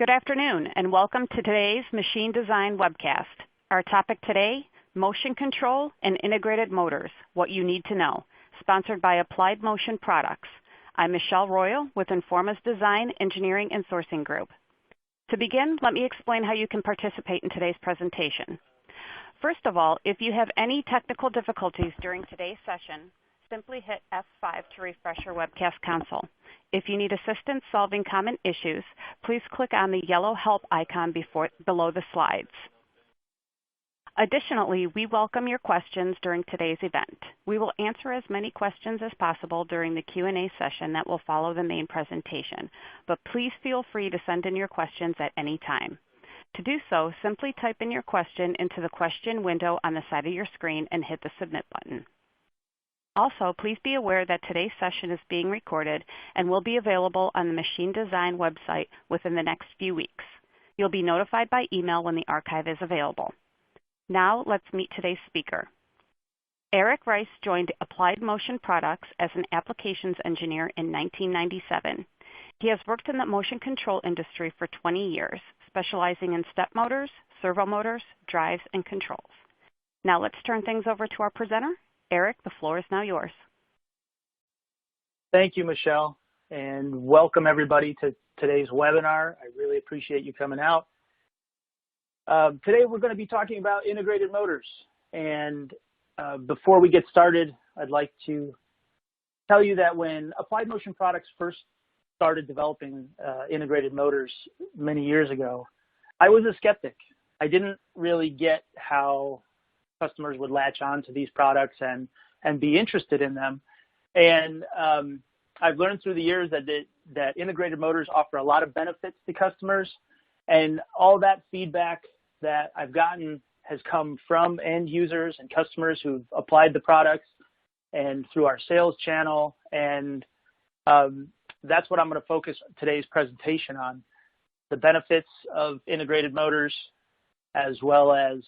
Good afternoon, and welcome to today's Machine Design webcast. Our topic today, Motion Control and Integrated Motors, What You Need to Know, sponsored by Applied Motion Products. I'm Michelle Royal with Informa's Design, Engineering, and Sourcing Group. To begin, let me explain how you can participate in today's presentation. First of all, if you have any technical difficulties during today's session, simply hit F5 to refresh your webcast console. If you need assistance solving common issues, please click on the yellow help icon below the slides. Additionally, we welcome your questions during today's event. We will answer as many questions as possible during the Q&A session that will follow the main presentation, but please feel free to send in your questions at any time. To do so, simply type in your question into the question window on the side of your screen and hit the submit button. Also, please be aware that today's session is being recorded and will be available on the Machine Design website within the next few weeks. You'll be notified by email when the archive is available. Now, let's meet today's speaker. Eric Rice joined Applied Motion Products as an applications engineer in 1997. He has worked in the motion control industry for 20 years, specializing in step motors, servo motors, drives, and controls. Now let's turn things over to our presenter. Eric, the floor is now yours. Thank you, Michelle, and welcome everybody to today's webinar. I really appreciate you coming out. Today we're going to be talking about integrated motors, and before we get started, I'd like to tell you that when Applied Motion Products first started developing integrated motors many years ago, I was a skeptic. I didn't really get how customers would latch on to these products and be interested in them. And I've learned through the years that integrated motors offer a lot of benefits to customers, and all that feedback that I've gotten has come from end users and customers who've applied the products and through our sales channel, and that's what I'm going to focus today's presentation on, the benefits of integrated motors, as well as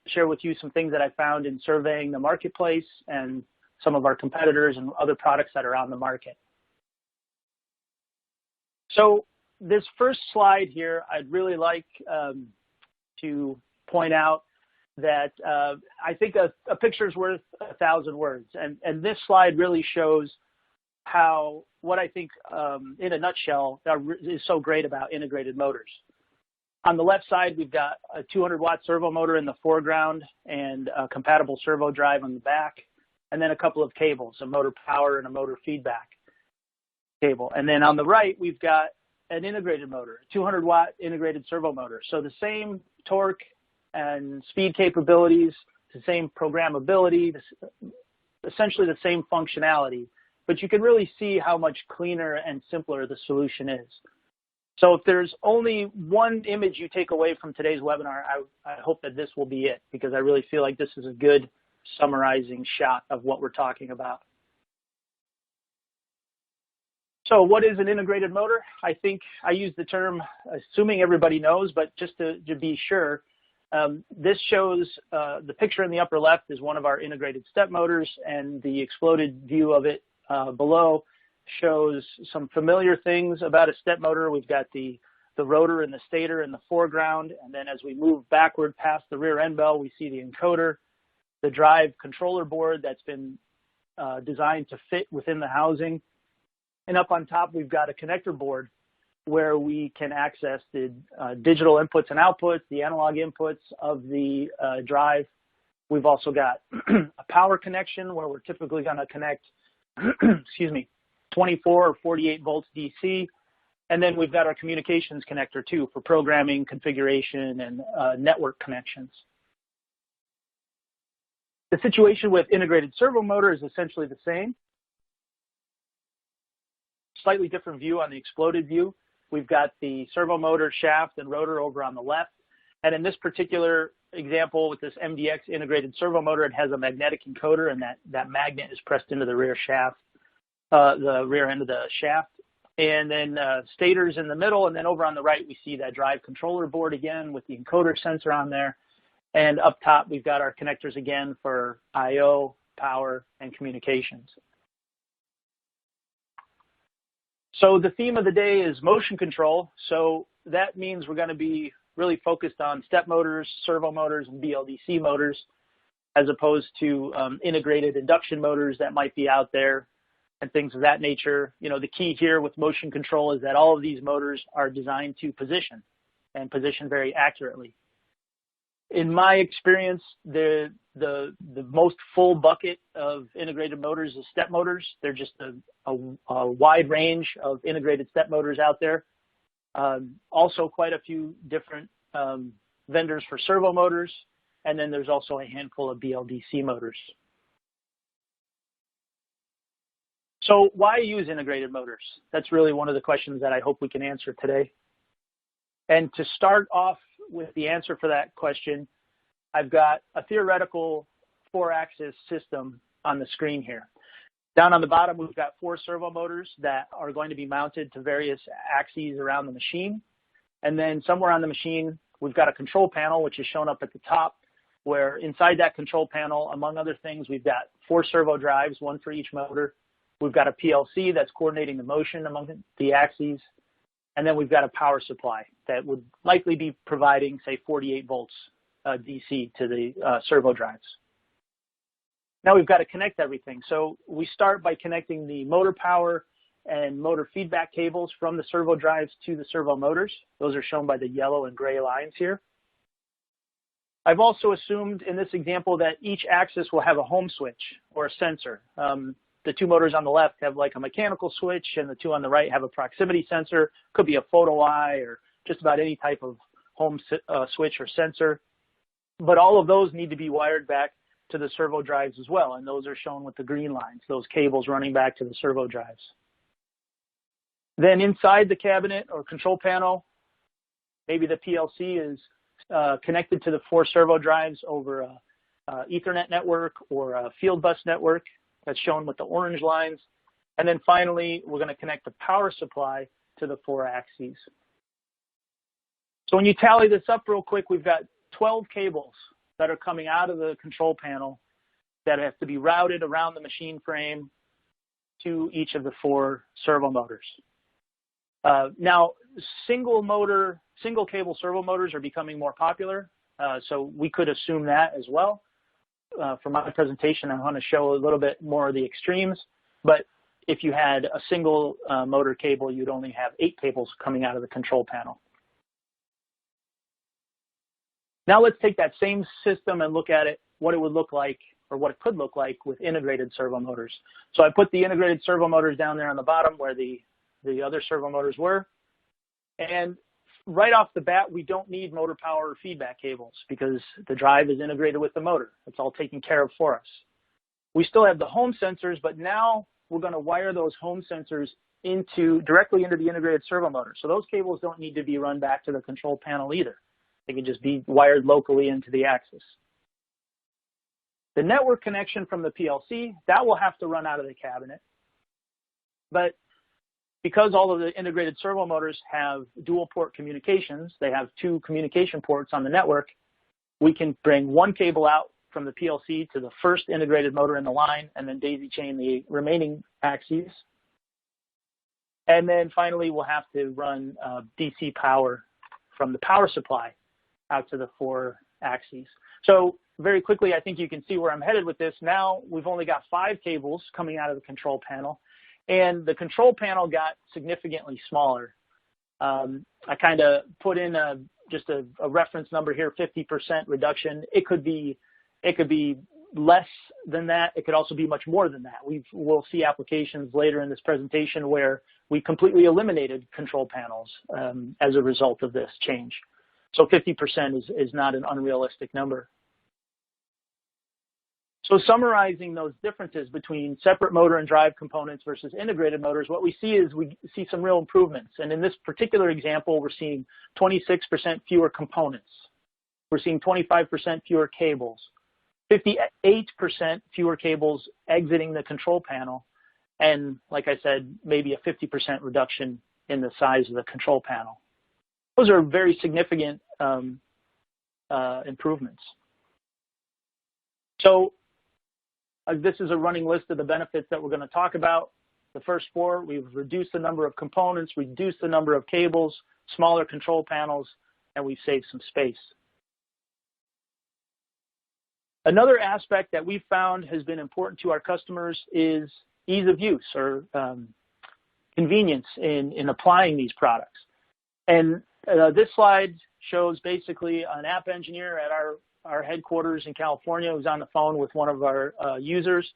share with you some things that I found in surveying the marketplace and some of our competitors and other products that are on the market. So this first slide here, I'd really like to point out that I think a picture's worth 1,000 words, and this slide really shows how what I think in a nutshell is so great about integrated motors. On the left side, we've got a 200-watt servo motor in the foreground and a compatible servo drive on the back, and then a couple of cables, a motor power and a motor feedback cable. And then on the right, we've got an integrated motor, a 200-watt integrated servo motor. So the same torque and speed capabilities, the same programmability, essentially the same functionality, but you can really see how much cleaner and simpler the solution is. So if there's only one image you take away from today's webinar, I hope that this will be it, because I really feel like this is a good summarizing shot of what we're talking about. So what is an integrated motor? I think I use the term, assuming everybody knows, but just to be sure, this shows the picture in the upper left is one of our integrated step motors, and the exploded view of it below shows some familiar things about a step motor. We've got the rotor and the stator in the foreground, and then as we move backward past the rear end bell, we see the encoder, the drive controller board that's been designed to fit within the housing, and up on top we've got a connector board where we can access the digital inputs and outputs, the analog inputs of the drive. We've also got a power connection where we're typically going to connect, excuse me, 24 or 48 volts DC, and then we've got our communications connector too for programming, configuration, and network connections. The situation with integrated servo motor is essentially the same. Slightly different view on the exploded view. We've got the servo motor shaft and rotor over on the left, and in this particular example with this MDX integrated servo motor, it has a magnetic encoder, and that magnet is pressed into the rear shaft. The rear end of the shaft, and then stators in the middle, and then over on the right we see that drive controller board again with the encoder sensor on there, and up top we've got our connectors again for I/O, power, and communications. So the theme of the day is motion control. So that means we're going to be really focused on step motors, servo motors, and Bldc motors, as opposed to integrated induction motors that might be out there and things of that nature. You know, the key here with motion control is that all of these motors are designed to position and position very accurately. In my experience, the most full bucket of integrated motors is step motors. They're just a wide range of integrated step motors out there. Also quite a few different vendors for servo motors, and then there's also a handful of Bldc motors. So why use integrated motors? That's really one of the questions that I hope we can answer today. And to start off with the answer for that question, I've got a theoretical 4-axis system on the screen here. Down on the bottom, we've got 4 servo motors that are going to be mounted to various axes around the machine. And then somewhere on the machine, we've got a control panel, which is shown up at the top, where inside that control panel, among other things, we've got 4 servo drives, 1 for each motor. We've got a PLC that's coordinating the motion among the axes. And then we've got a power supply that would likely be providing, say, 48 volts DC to the servo drives. Now we've got to connect everything. So we start by connecting the motor power and motor feedback cables from the servo drives to the servo motors. Those are shown by the yellow and gray lines here. I've also assumed in this example that each axis will have a home switch or a sensor. The 2 motors on the left have like a mechanical switch, and the 2 on the right have a proximity sensor. Could be a photo eye or just about any type of home switch or sensor. But all of those need to be wired back to the servo drives as well, and those are shown with the green lines, those cables running back to the servo drives. Then inside the cabinet or control panel, maybe the PLC is connected to the 4 servo drives over a Ethernet network or a field bus network. That's shown with the orange lines. And then finally, we're going to connect the power supply to the 4 axes. So when you tally this up real quick, we've got 12 cables that are coming out of the control panel that have to be routed around the machine frame to each of the 4 servo motors. Now, single cable servo motors are becoming more popular, so we could assume that as well. For my presentation, I want to show a little bit more of the extremes, but if you had a single motor cable, you'd only have 8 cables coming out of the control panel. Now let's take that same system and look at it, what it would look like, or what it could look like with integrated servo motors. So I put the integrated servo motors down there on the bottom where the other servo motors were. And right off the bat, we don't need motor power or feedback cables because the drive is integrated with the motor. It's all taken care of for us. We still have the home sensors, but now we're going to wire those home sensors directly into the integrated servo motor. So those cables don't need to be run back to the control panel either. They can just be wired locally into the axis. The network connection from the PLC, that will have to run out of the cabinet. But because all of the integrated servo motors have dual port communications, they have 2 communication ports on the network, we can bring 1 cable out from the PLC to the first integrated motor in the line and then daisy chain the remaining axes. And then finally, we'll have to run DC power from the power supply out to the 4 axes. So very quickly, I think you can see where I'm headed with this. Now we've only got 5 cables coming out of the control panel. And the control panel got significantly smaller. I kind of put in just a reference number here, 50% reduction. It could be less than that. It could also be much more than that. We'll see applications later in this presentation where we completely eliminated control panels as a result of this change. So 50% is not an unrealistic number. So summarizing those differences between separate motor and drive components versus integrated motors, what we see is we see some real improvements. And in this particular example, we're seeing 26% fewer components. We're seeing 25% fewer cables, 58% fewer cables exiting the control panel, and like I said, maybe a 50% reduction in the size of the control panel. Those are very significant improvements. So this is a running list of the benefits that we're going to talk about. the first four, we've reduced the number of components, reduced the number of cables, smaller control panels, and we've saved some space. Another aspect that we've found has been important to our customers is ease of use or convenience in applying these products. And this slide shows basically an app engineer at our headquarters in California who's on the phone with one of our users.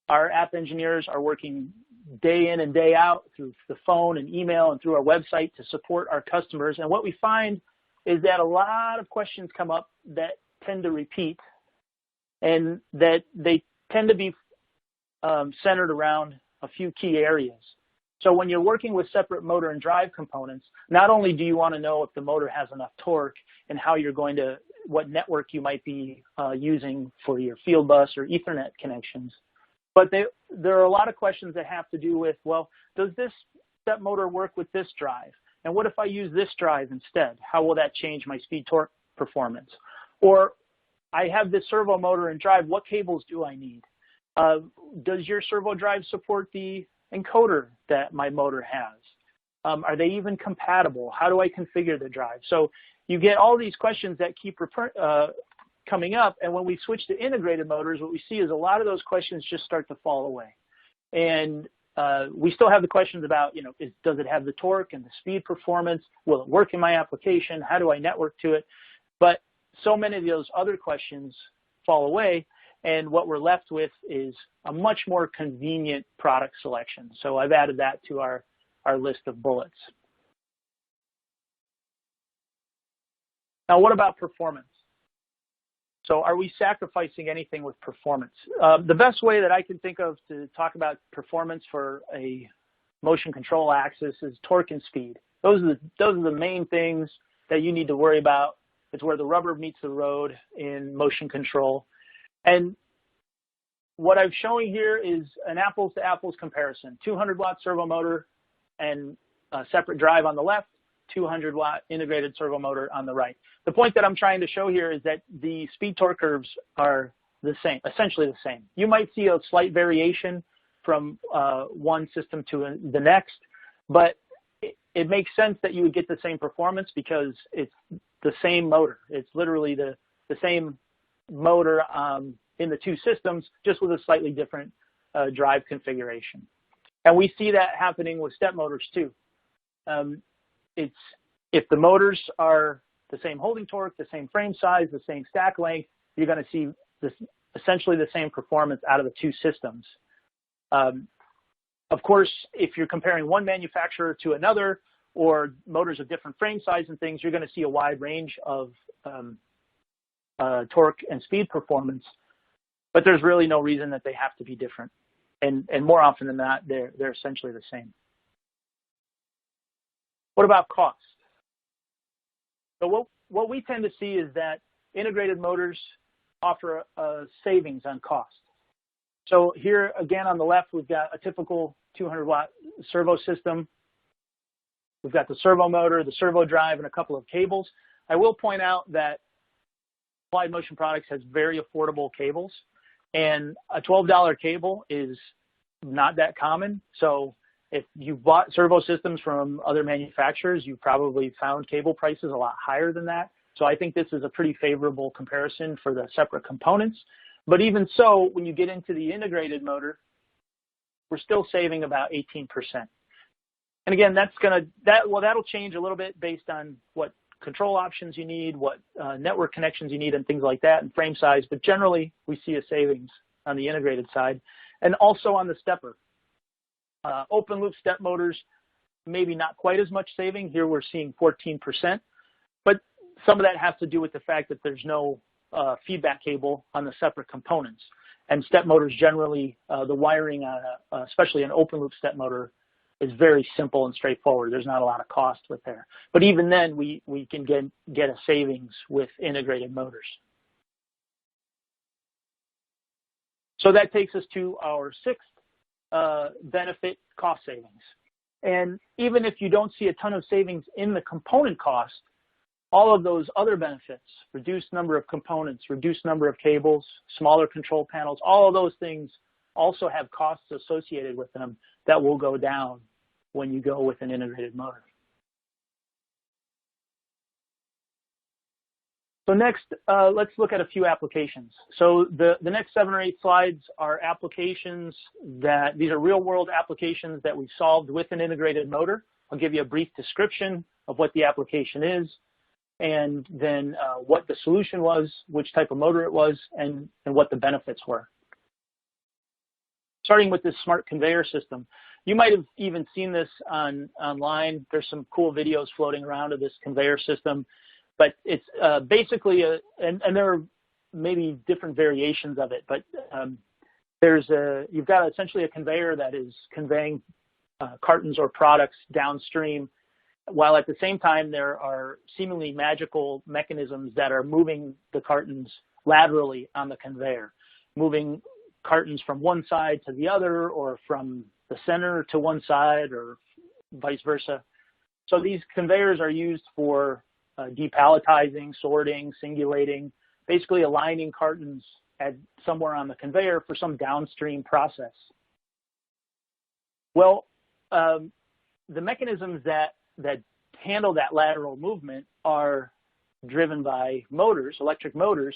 Our app engineers are working day in and day out through the phone and email and through our website to support our customers. And what we find is that a lot of questions come up that tend to repeat and that they tend to be centered around a few key areas. So when you're working with separate motor and drive components, not only do you want to know if the motor has enough torque and how you're going to, what network you might be using for your field bus or Ethernet connections, but there are a lot of questions that have to do with, well, does this step motor work with this drive? And what if I use this drive instead? How will that change my speed torque performance? Or I have this servo motor and drive, what cables do I need? Does your servo drive support the encoder that my motor has? Are they even compatible? How do I configure the drive? So you get all these questions that keep coming up, and when we switch to integrated motors, what we see is a lot of those questions just start to fall away. And we still have the questions about, does it have the torque and the speed performance? Will it work in my application? How do I network to it? But so many of those other questions fall away, and what we're left with is a much more convenient product selection. So I've added that to our list of bullets. Now, what about performance? So are we sacrificing anything with performance? The best way that I can think of to talk about performance for a motion control axis is torque and speed. Those are the main things that you need to worry about. It's where the rubber meets the road in motion control. And what I'm showing here is an apples to apples comparison. 200-watt servo motor and a separate drive on the left, 200-watt integrated servo motor on the right. The point that I'm trying to show here is that the speed torque curves are the same, essentially the same. You might see a slight variation from one system to the next, but it makes sense that you would get the same performance because it's the same motor. It's literally the same motor in the two systems, just with a slightly different drive configuration. And we see that happening with step motors too. If the motors are the same holding torque, the same frame size, the same stack length, you're going to see essentially the same performance out of the two systems. Of course, if you're comparing one manufacturer to another or motors of different frame size and things, you're going to see a wide range of torque and speed performance, but there's really no reason that they have to be different. And more often than not, they're essentially the same. What about cost? So what we tend to see is that integrated motors offer savings on cost. So here, again, on the left, we've got a typical 200-watt servo system. We've got the servo motor, the servo drive, and a couple of cables. I will point out that Applied Motion Products has very affordable cables, and a $12 cable is not that common. So if you've bought servo systems from other manufacturers, you've probably found cable prices a lot higher than that. So I think this is a pretty favorable comparison for the separate components. But even so, when you get into the integrated motor, we're still saving about 18%. And again, that'll change a little bit based on what control options you need, what network connections you need, and things like that, and frame size. But generally, we see a savings on the integrated side, and also on the stepper. Open loop step motors, maybe not quite as much saving. Here we're seeing 14%, but some of that has to do with the fact that there's no feedback cable on the separate components. And step motors generally, the wiring on especially an open loop step motor is very simple and straightforward. There's not a lot of cost with there. But even then, we can get a savings with integrated motors. So that takes us to our sixth benefit, cost savings. And even if you don't see a ton of savings in the component cost, all of those other benefits, reduced number of components, reduced number of cables, smaller control panels, all of those things also have costs associated with them that will go down when you go with an integrated motor. So next, let's look at a few applications. So the next 7 or 8 slides are applications these are real-world applications that we solved with an integrated motor. I'll give you a brief description of what the application is, and then what the solution was, which type of motor it was, and what the benefits were. Starting with this smart conveyor system. You might have even seen this online. There's some cool videos floating around of this conveyor system. But it's basically and there are maybe different variations of it, but you've got essentially a conveyor that is conveying cartons or products downstream, while at the same time there are seemingly magical mechanisms that are moving the cartons laterally on the conveyor, moving cartons from one side to the other, or from the center to one side, or vice versa. So these conveyors are used for depalletizing, sorting, singulating, basically aligning cartons at somewhere on the conveyor for some downstream process. Well, the mechanisms that handle that lateral movement are driven by motors, electric motors,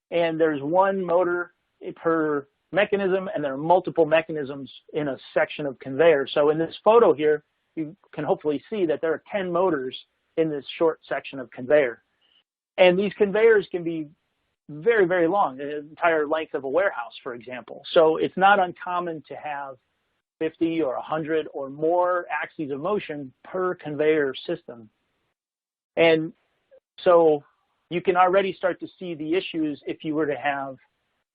and there's one motor per mechanism, and there are multiple mechanisms in a section of conveyor. So in this photo here, you can hopefully see that there are 10 motors in this short section of conveyor. And these conveyors can be very, very long, the entire length of a warehouse, for example. So it's not uncommon to have 50 or 100 or more axes of motion per conveyor system. And so you can already start to see the issues if you were to have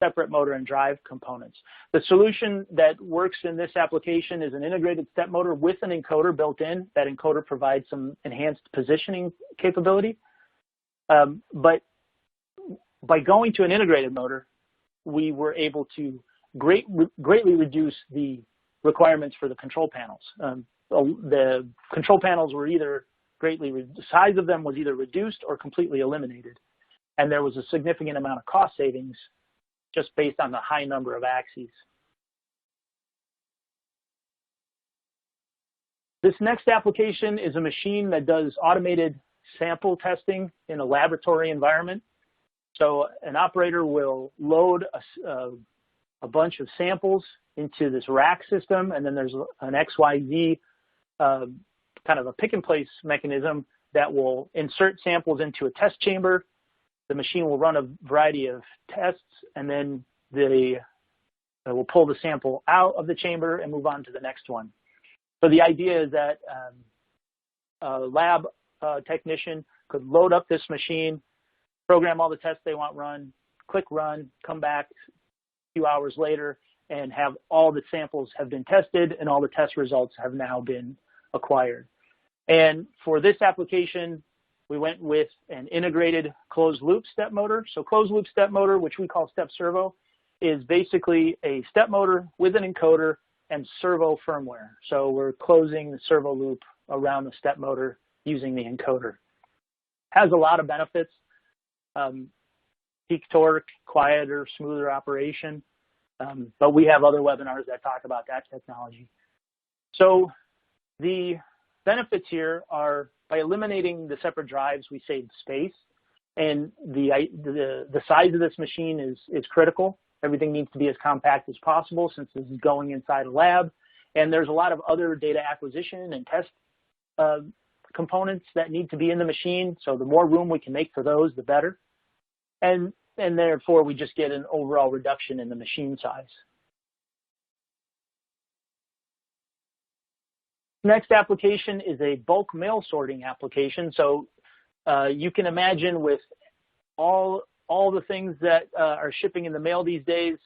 separate motor and drive components. The solution that works in this application is an integrated step motor with an encoder built in. That encoder provides some enhanced positioning capability. But by going to an integrated motor, we were able to greatly reduce the requirements for the control panels. The control panels were either the size of them was either reduced or completely eliminated. And there was a significant amount of cost savings just based on the high number of axes. This next application is a machine that does automated sample testing in a laboratory environment. So an operator will load a bunch of samples into this rack system, and then there's an XYZ kind of a pick and place mechanism that will insert samples into a test chamber. The machine will run a variety of tests, and then they will pull the sample out of the chamber and move on to the next one. So the idea is that a lab technician could load up this machine, program all the tests they want run, click run, come back a few hours later, and have all the samples have been tested and all the test results have now been acquired. And for this application, we went with an integrated closed loop step motor. So closed loop step motor, which we call step servo, is basically a step motor with an encoder and servo firmware. So we're closing the servo loop around the step motor using the encoder. Has a lot of benefits. Peak torque, quieter, smoother operation. But we have other webinars that talk about that technology. So the benefits here are by eliminating the separate drives, we save space, and the size of this machine is critical. Everything needs to be as compact as possible since this is going inside a lab, and there's a lot of other data acquisition and test components that need to be in the machine. So the more room we can make for those, the better, and therefore we just get an overall reduction in the machine size. Next application is a bulk mail sorting application. So you can imagine with all the things that are shipping in the mail these days,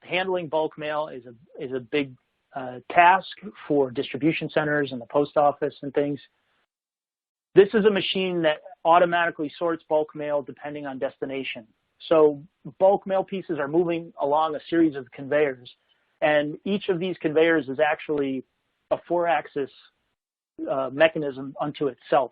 handling bulk mail is a big task for distribution centers and the post office and things. This is a machine that automatically sorts bulk mail depending on destination. So bulk mail pieces are moving along a series of conveyors. And each of these conveyors is actually a 4-axis mechanism unto itself.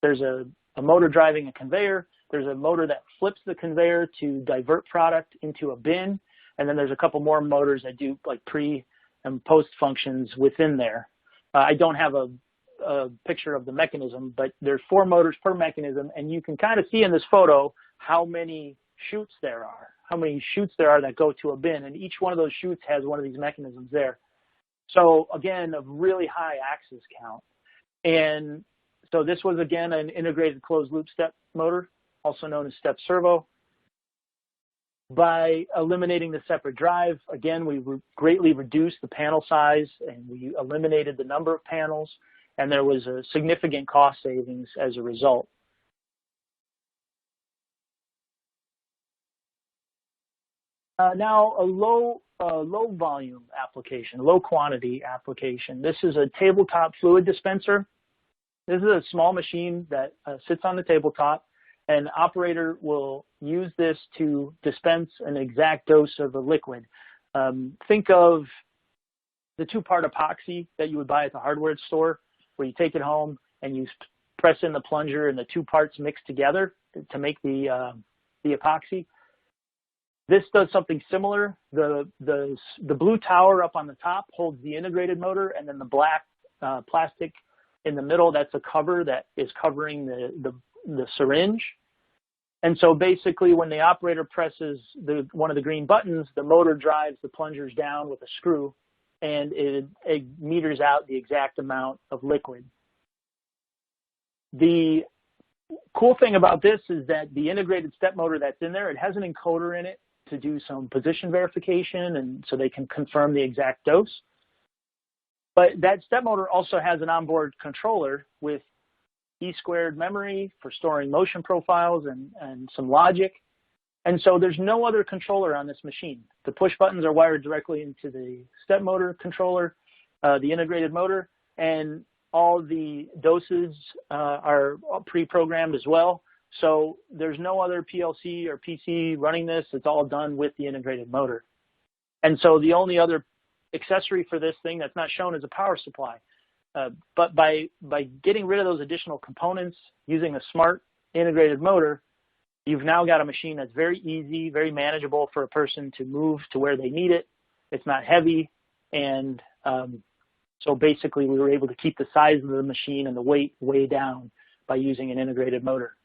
There's a motor driving a conveyor, There's a motor that flips the conveyor to divert product into a bin, and then there's a couple more motors that do like pre and post functions within there. I don't have a picture of the mechanism, but there's 4 motors per mechanism, and you can kind of see in this photo how many chutes there are, that go to a bin, and each one of those chutes has one of these mechanisms there. So again, a really high axis count. And so this was, again, an integrated closed loop step motor, also known as step servo. By eliminating the separate drive, again, we greatly reduced the panel size, and we eliminated the number of panels, and there was a significant cost savings as a result. Now, a low volume application, low quantity application. This is a tabletop fluid dispenser. This is a small machine that sits on the tabletop. An operator will use this to dispense an exact dose of a liquid. Think of the 2-part epoxy that you would buy at the hardware store, where you take it home and you press in the plunger and the 2 parts mix together to make the epoxy. This does something similar. The blue tower up on the top holds the integrated motor, and then the black plastic in the middle, that's a cover that is covering the syringe. And so basically when the operator presses one of the green buttons, the motor drives the plungers down with a screw, and it meters out the exact amount of liquid. The cool thing about this is that the integrated step motor that's in there, it has an encoder in it to do some position verification, and so they can confirm the exact dose. But that step motor also has an onboard controller with E² memory for storing motion profiles and some logic. And so there's no other controller on this machine. The push buttons are wired directly into the step motor controller, the integrated motor, and all the doses are pre-programmed as well. So there's no other PLC or PC running this. It's all done with the integrated motor. And so the only other accessory for this thing that's not shown is a power supply. But by getting rid of those additional components using a smart integrated motor, you've now got a machine that's very easy, very manageable for a person to move to where they need it. It's not heavy. And so basically we were able to keep the size of the machine and the weight way down by using an integrated motor.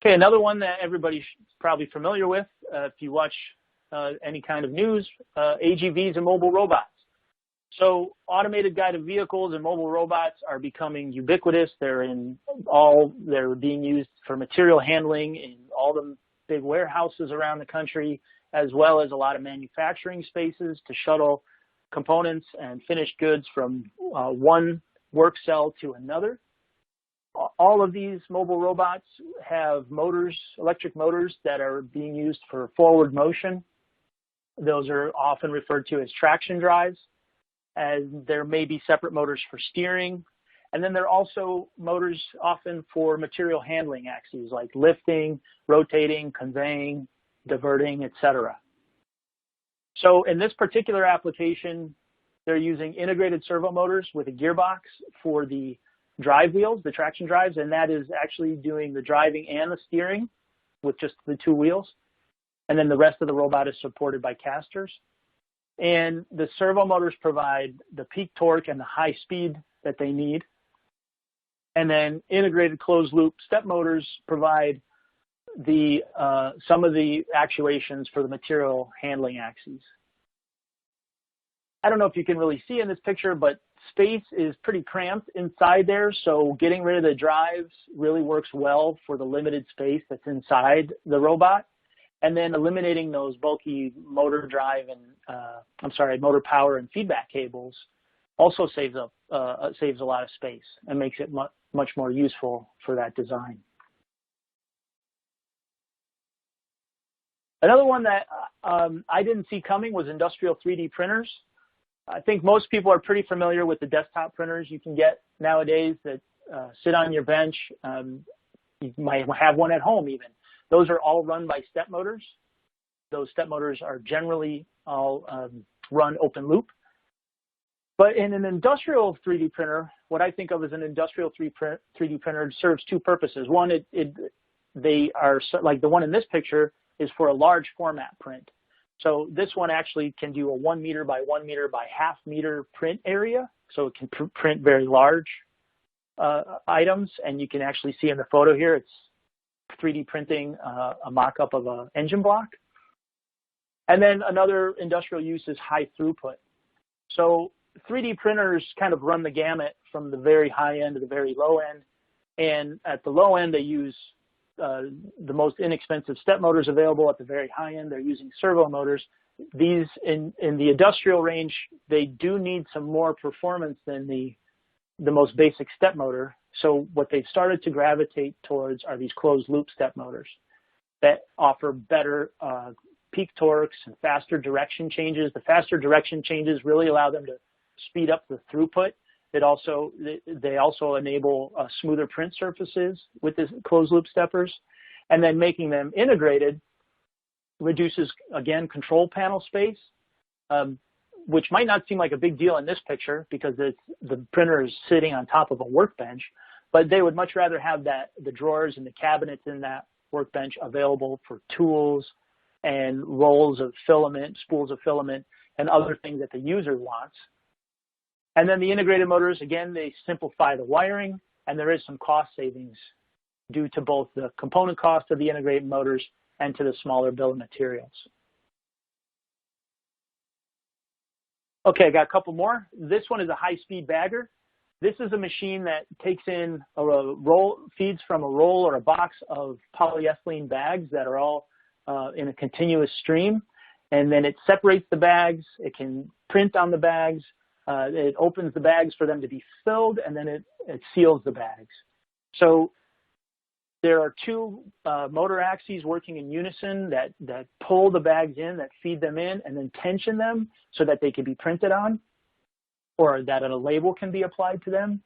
Okay, another one that everybody's probably familiar with, if you watch any kind of news, Agvs and mobile robots. So automated guided vehicles and mobile robots are becoming ubiquitous. They're being used for material handling in all the big warehouses around the country, as well as a lot of manufacturing spaces to shuttle components and finished goods from one work cell to another. All of these mobile robots have motors, electric motors, that are being used for forward motion. Those are often referred to as traction drives, and there may be separate motors for steering. And then there are also motors often for material handling axes, like lifting, rotating, conveying, diverting, etc. So in this particular application, they're using integrated servo motors with a gearbox for the drive wheels, the traction drives, and that is actually doing the driving and the steering with just the 2 wheels. And then the rest of the robot is supported by casters. And the servo motors provide the peak torque and the high speed that they need. And then integrated closed loop step motors provide the some of the actuations for the material handling axes. I don't know if you can really see in this picture, but space is pretty cramped inside there, so getting rid of the drives really works well for the limited space that's inside the robot. And then eliminating those bulky motor drive and motor power and feedback cables also saves a lot of space and makes it much more useful for that design. Another one that I didn't see coming was industrial 3D printers. I think most people are pretty familiar with the desktop printers you can get nowadays that sit on your bench. You might have one at home even. Those are all run by step motors. Those step motors are generally all run open loop. But in an industrial 3D printer, what I think of as an industrial 3D printer serves two purposes. One, they are, like the one in this picture, is for a large format print. So this one actually can do a 1 meter by 1 meter by half meter print area. So it can print very large items. And you can actually see in the photo here, it's 3D printing a mock-up of an engine block. And then another industrial use is high throughput. So 3D printers kind of run the gamut from the very high end to the very low end. And at the low end, they use the most inexpensive step motors available. At the very high end, they're using servo motors. These, in the industrial range, they do need some more performance than the most basic step motor. So what they've started to gravitate towards are these closed loop step motors that offer better peak torques and faster direction changes. The faster direction changes really allow them to speed up the throughput. They also enable smoother print surfaces with the closed loop steppers. And then making them integrated reduces, again, control panel space, which might not seem like a big deal in this picture because the printer is sitting on top of a workbench, but they would much rather have the drawers and the cabinets in that workbench available for tools and rolls of filament, spools of filament, and other things that the user wants. And then the integrated motors, again, they simplify the wiring, and there is some cost savings due to both the component cost of the integrated motors and to the smaller bill of materials. Okay, I got a couple more. This one is a high-speed bagger. This is a machine that takes in feeds from a roll or a box of polyethylene bags that are all in a continuous stream, and then it separates the bags. It can print on the bags. It opens the bags for them to be filled, and then it seals the bags. So there are two motor axes working in unison that pull the bags in, that feed them in, and then tension them so that they can be printed on, or that a label can be applied to them.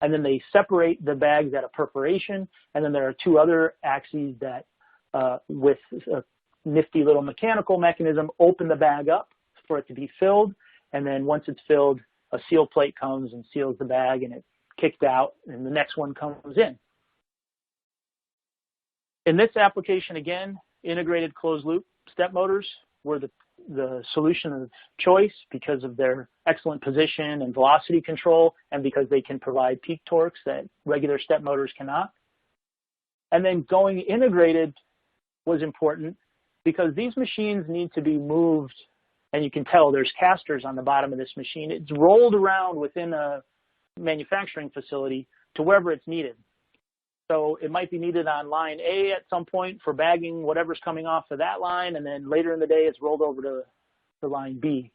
And then they separate the bags at a perforation, and then there are two other axes that, with a nifty little mechanical mechanism, open the bag up for it to be filled, and then once it's filled, a seal plate comes and seals the bag, and it's kicked out, and the next one comes in. In this application, again, integrated closed loop step motors were the solution of choice because of their excellent position and velocity control, and because they can provide peak torques that regular step motors cannot. And then going integrated was important because these machines need to be moved. And you can tell there's casters on the bottom of this machine. It's rolled around within a manufacturing facility to wherever it's needed. So it might be needed on line A at some point for bagging whatever's coming off of that line, and then later in the day it's rolled over to line B.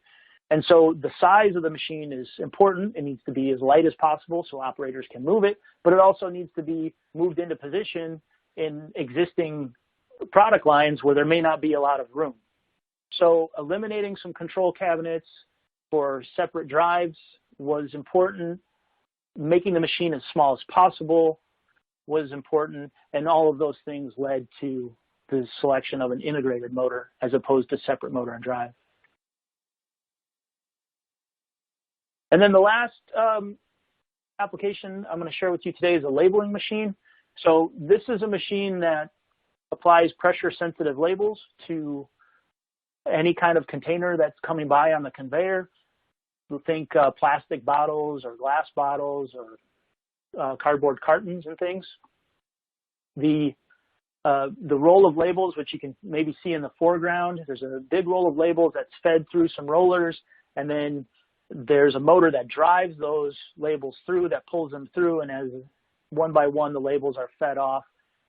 And so the size of the machine is important. It needs to be as light as possible so operators can move it, but it also needs to be moved into position in existing product lines where there may not be a lot of room. So eliminating some control cabinets for separate drives was important. Making the machine as small as possible was important. And all of those things led to the selection of an integrated motor as opposed to separate motor and drive. And then the last application I'm going to share with you today is a labeling machine. So this is a machine that applies pressure-sensitive labels to any kind of container that's coming by on the conveyor. We'll think plastic bottles or glass bottles or cardboard cartons and things. The roll of labels, which you can maybe see in the foreground, there's a big roll of labels that's fed through some rollers, and then there's a motor that drives those labels through, that pulls them through, and as one by one the labels are fed off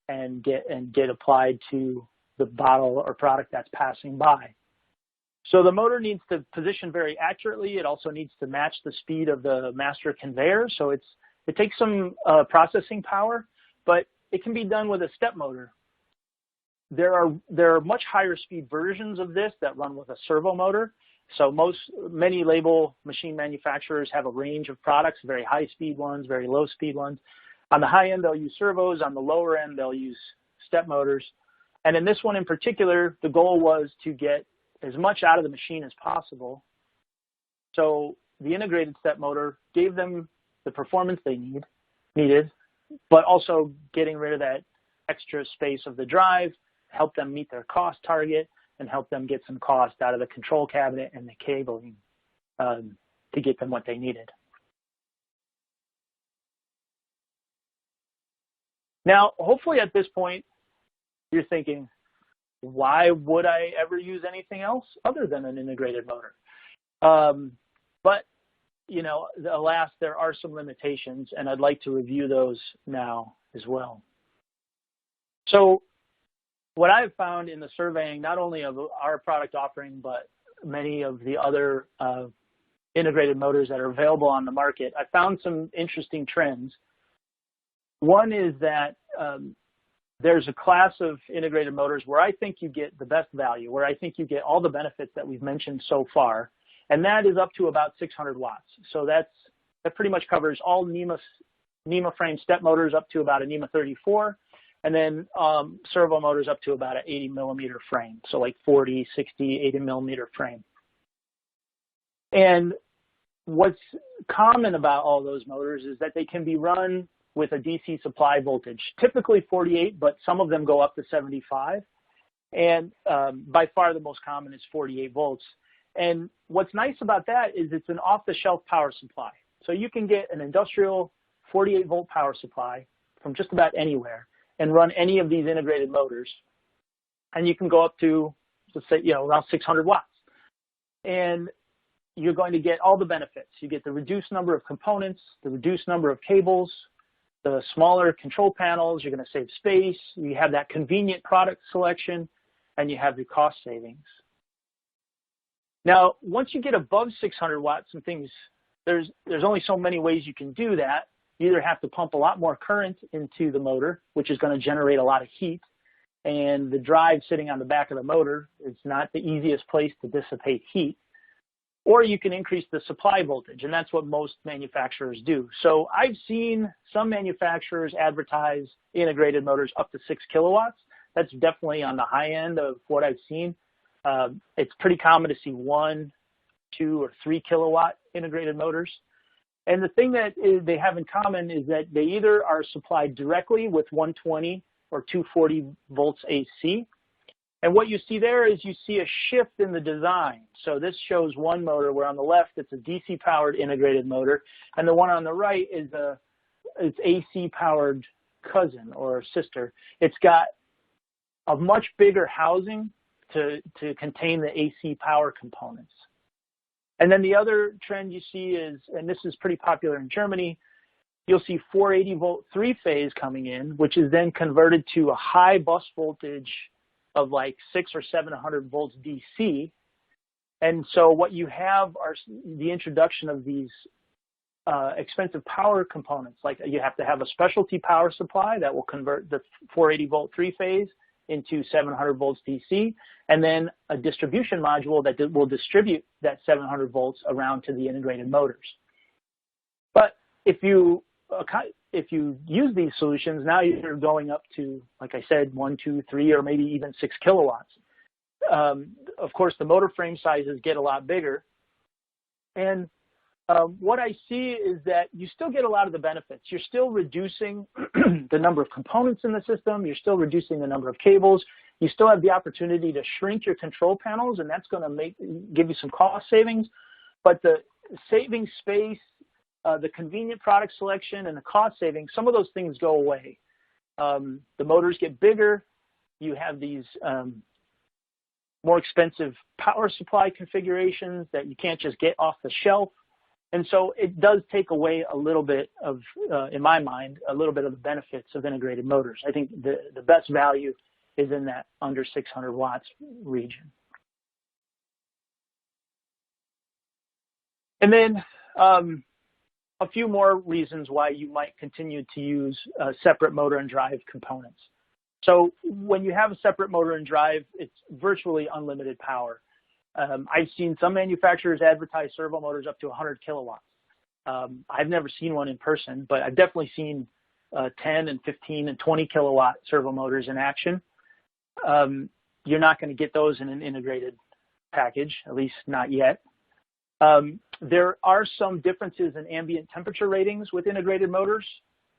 and get applied to the bottle or product that's passing by. So the motor needs to position very accurately. It also needs to match the speed of the master conveyor. So it takes some processing power, but it can be done with a step motor. There are much higher speed versions of this that run with a servo motor. So many label machine manufacturers have a range of products, very high speed ones, very low speed ones. On the high end, they'll use servos. On the lower end, they'll use step motors. And in this one in particular, the goal was to get as much out of the machine as possible. So the integrated step motor gave them the performance they needed, but also getting rid of that extra space of the drive, help them meet their cost target, and help them get some cost out of the control cabinet and the cabling to get them what they needed. Now, hopefully at this point, you're thinking, why would I ever use anything else other than an integrated motor? But, you know, alas, there are some limitations, and I'd like to review those now as well. So what I've found in the surveying, not only of our product offering, but many of the other integrated motors that are available on the market, I found some interesting trends. One is that there's a class of integrated motors where I think you get the best value, where I think you get all the benefits that we've mentioned so far, and that is up to about 600 watts. So that pretty much covers all NEMA frame step motors up to about a NEMA 34, and then servo motors up to about an 80 millimeter frame, so like 40, 60, 80 millimeter frame. And what's common about all those motors is that they can be run with a DC supply voltage, typically 48, but some of them go up to 75. And by far the most common is 48 volts. And what's nice about that is it's an off-the-shelf power supply. So you can get an industrial 48 volt power supply from just about anywhere and run any of these integrated motors. And you can go up to, let's say, around 600 watts. And you're going to get all the benefits. You get the reduced number of components, the reduced number of cables, the smaller control panels. You're going to save space. You have that convenient product selection, and you have the cost savings. Now, once you get above 600 watts and things, there's only so many ways you can do that. You either have to pump a lot more current into the motor, which is going to generate a lot of heat, and the drive sitting on the back of the motor is not the easiest place to dissipate heat. Or you can increase the supply voltage, and that's what most manufacturers do. So I've seen some manufacturers advertise integrated motors up to 6 kilowatts. That's definitely on the high end of what I've seen. It's pretty common to see 1, 2, or 3 kilowatt integrated motors. And the thing that they have in common is that they either are supplied directly with 120 or 240 volts AC. And what you see there is you see a shift in the design. So this shows one motor where on the left it's a DC powered integrated motor, and the one on the right is it's AC powered cousin or sister. It's got a much bigger housing to contain the AC power components. And then the other trend you see is, and this is pretty popular in Germany, you'll see 480 volt 3-phase coming in, which is then converted to a high bus voltage of like 600 or 700 volts DC. And so what you have are the introduction of these expensive power components. Like you have to have a specialty power supply that will convert the 480 volt 3-phase into 700 volts DC, and then a distribution module that will distribute that 700 volts around to the integrated motors. But if you use these solutions, now you're going up to, like I said, 1, 2, 3, or maybe even 6 kilowatts. Of course, the motor frame sizes get a lot bigger. And what I see is that you still get a lot of the benefits. You're still reducing the number of components in the system. You're still reducing the number of cables. You still have the opportunity to shrink your control panels, and that's going to give you some cost savings. But the saving space, the convenient product selection, and the cost savings, some of those things go away. The motors get bigger. You have these more expensive power supply configurations that you can't just get off the shelf. And so it does take away a little bit of, in my mind, a little bit of the benefits of integrated motors. I think the best value is in that under 600 watts region. And then a few more reasons why you might continue to use separate motor and drive components. So when you have a separate motor and drive, it's virtually unlimited power. I've seen some manufacturers advertise servo motors up to 100 kilowatts. I've never seen one in person, but I've definitely seen 10 and 15 and 20 kilowatt servo motors in action. You're not going to get those in an integrated package, at least not yet. There are some differences in ambient temperature ratings with integrated motors.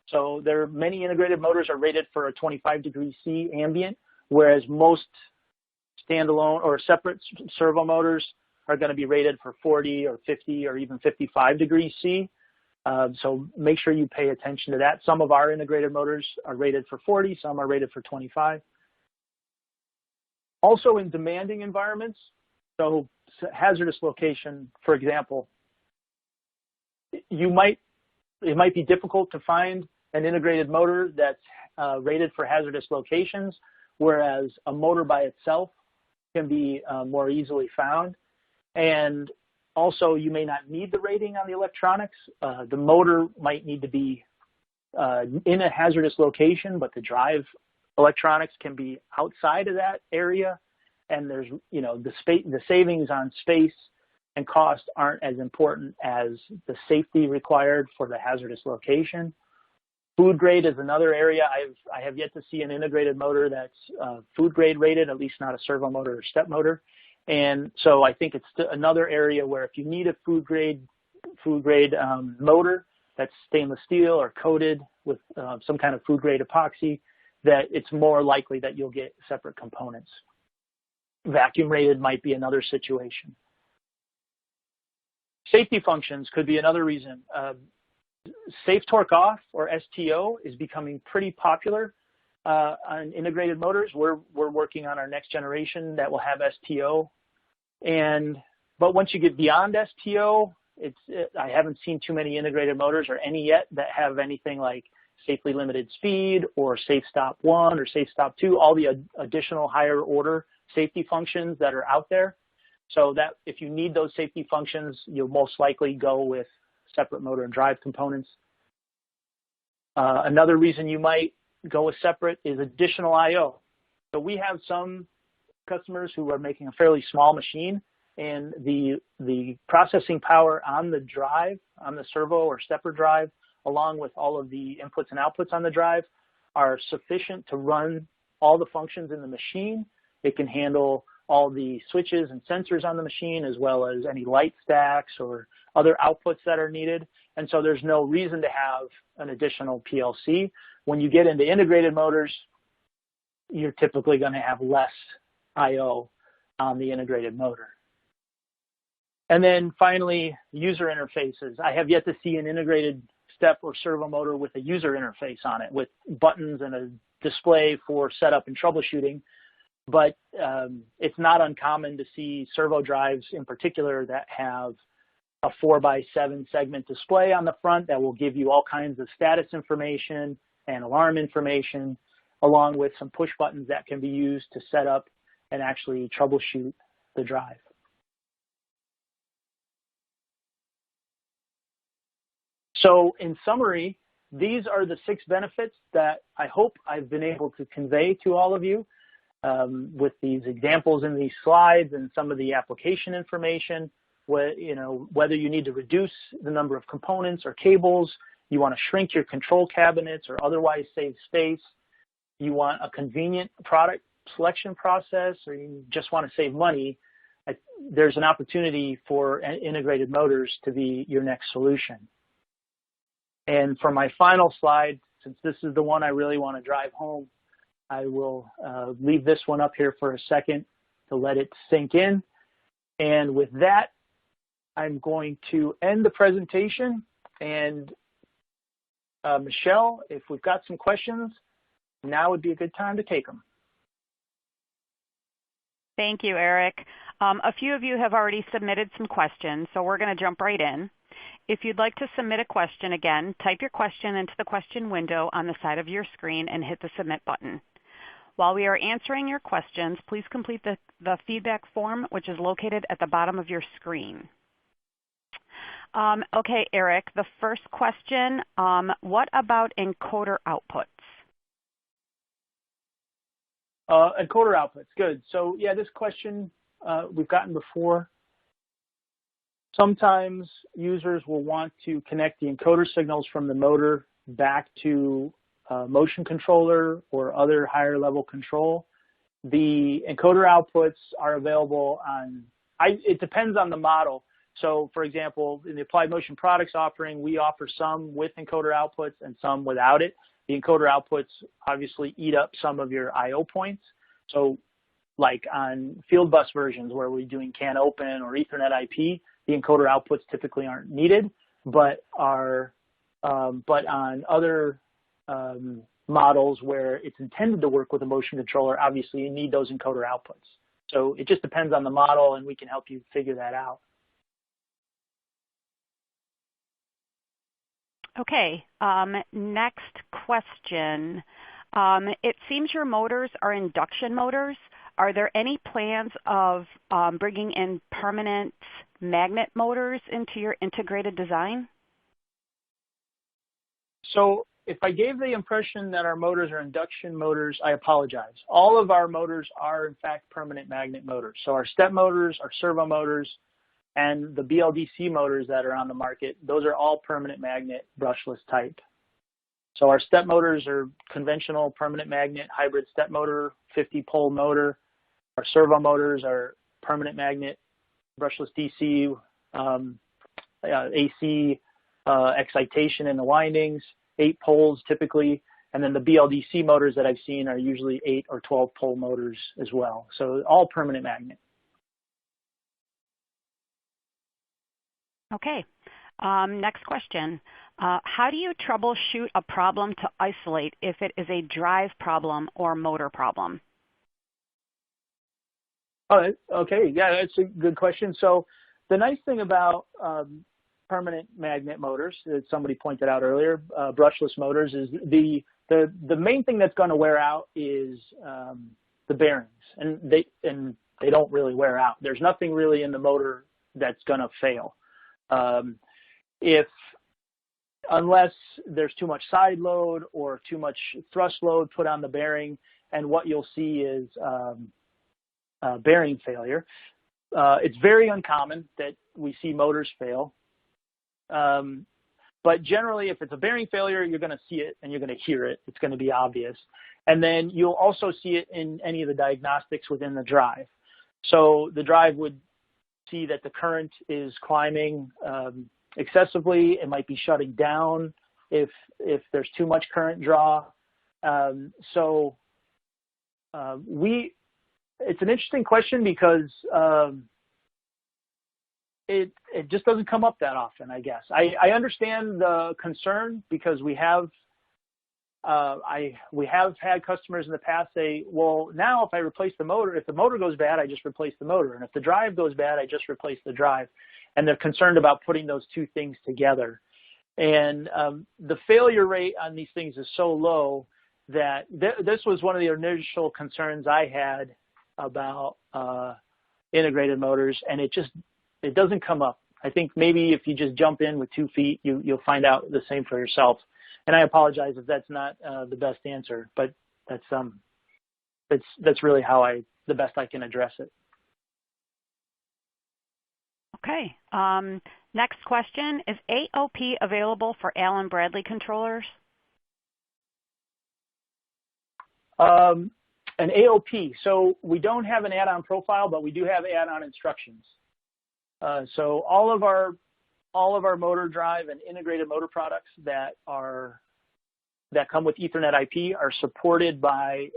So many integrated motors are rated for a 25 degrees C ambient, whereas most standalone or separate servo motors are going to be rated for 40 or 50 or even 55 degrees C. So make sure you pay attention to that. Some of our integrated motors are rated for 40, some are rated for 25. Also in demanding environments, so hazardous location, for example, it might be difficult to find an integrated motor that's rated for hazardous locations, whereas a motor by itself can be more easily found. And also, you may not need the rating on the electronics. The motor might need to be in a hazardous location, but the drive electronics can be outside of that area. And there's, the savings on space and cost aren't as important as the safety required for the hazardous location. Food grade is another area. I have yet to see an integrated motor that's food grade rated, at least not a servo motor or step motor. And so I think it's another area where if you need a food grade motor that's stainless steel or coated with some kind of food grade epoxy, that it's more likely that you'll get separate components. Vacuum rated might be another situation. Safety functions could be another reason. Safe torque off, or STO, is becoming pretty popular on integrated motors. We're working on our next generation that will have STO. But once you get beyond STO, I haven't seen too many integrated motors or any yet that have anything like safely limited speed or safe stop 1 or safe stop 2, all the additional higher order safety functions that are out there. So that if you need those safety functions, you'll most likely go with separate motor and drive components. Another reason you might go with separate is additional I/O. So we have some customers who are making a fairly small machine, and the processing power on the drive, on the servo or stepper drive, along with all of the inputs and outputs on the drive, are sufficient to run all the functions in the machine. It can handle all the switches and sensors on the machine, as well as any light stacks or other outputs that are needed. And so there's no reason to have an additional PLC. When you get into integrated motors, you're typically going to have less I/O on the integrated motor. And then finally, user interfaces. I have yet to see an integrated step or servo motor with a user interface on it, with buttons and a display for setup and troubleshooting. But it's not uncommon to see servo drives in particular that have a 4x7 segment display on the front that will give you all kinds of status information and alarm information, along with some push buttons that can be used to set up and actually troubleshoot the drive. So in summary, these are the 6 benefits that I hope I've been able to convey to all of you with these examples in these slides and some of the application information. Whether you need to reduce the number of components or cables, you want to shrink your control cabinets or otherwise save space, you want a convenient product selection process, or you just want to save money, there's an opportunity for integrated motors to be your next solution. And for my final slide, since this is the one I really want to drive home, I will leave this one up here for a second to let it sink in. And with that, I'm going to end the presentation. And Michelle, if we've got some questions, now would be a good time to take them. Thank you, Eric. A few of you have already submitted some questions, so we're going to jump right in. If you'd like to submit a question, again, type your question into the question window on the side of your screen and hit the submit button. While we are answering your questions, please complete the feedback form, which is located at the bottom of your screen. Okay, Eric, the first question, what about encoder outputs? Encoder outputs, good. So yeah, this question we've gotten before. Sometimes users will want to connect the encoder signals from the motor back to a motion controller or other higher level control. The encoder outputs are available on, it depends on the model. So for example, in the Applied Motion Products offering, we offer some with encoder outputs and some without it. The encoder outputs obviously eat up some of your I/O points. So like on field bus versions where we're doing CAN open or Ethernet IP, the encoder outputs typically aren't needed, but on other models where it's intended to work with a motion controller, obviously you need those encoder outputs. So it just depends on the model, and we can help you figure that out. Okay, next question. It seems your motors are induction motors. Are there any plans of bringing in permanent magnet motors into your integrated design? So if I gave the impression that our motors are induction motors, I apologize. All of our motors are, in fact, permanent magnet motors. So our step motors, our servo motors, and the Bldc motors that are on the market, those are all permanent magnet brushless type. So our step motors are conventional permanent magnet hybrid step motor, 50-pole motor. Our servo motors are permanent magnet brushless DC, AC excitation in the windings, 8 poles typically, and then the Bldc motors that I've seen are usually 8 or 12-pole motors as well. So all permanent magnet. Okay, next question. How do you troubleshoot a problem to isolate if it is a drive problem or motor problem? Oh, okay, yeah, that's a good question. So the nice thing about permanent magnet motors, as somebody pointed out earlier, brushless motors, is the main thing that's going to wear out is the bearings, and they don't really wear out. There's nothing really in the motor that's going to fail. Unless there's too much side load or too much thrust load put on the bearing, and what you'll see is bearing failure. It's very uncommon that we see motors fail, but generally if it's a bearing failure, you're going to see it and you're going to hear it. It's going to be obvious. And then you'll also see it in any of the diagnostics within the drive. So the drive would see that the current is climbing excessively. It might be shutting down if there's too much current draw. It's an interesting question because it just doesn't come up that often, I guess. I understand the concern because we have had customers in the past say, well, now if I replace the motor, if the motor goes bad, I just replace the motor. And if the drive goes bad, I just replace the drive. And they're concerned about putting those two things together. And the failure rate on these things is so low that this was one of the initial concerns I had about integrated motors, and it doesn't come up. I think maybe if you just jump in with 2 feet, you'll find out the same for yourself. And I apologize if that's not the best answer, but that's really the best I can address it. Okay. Next question, is AOP available for Allen Bradley controllers? An AOP. So we don't have an add-on profile, but we do have add-on instructions. So all of our motor drive and integrated motor products that come with Ethernet IP are supported by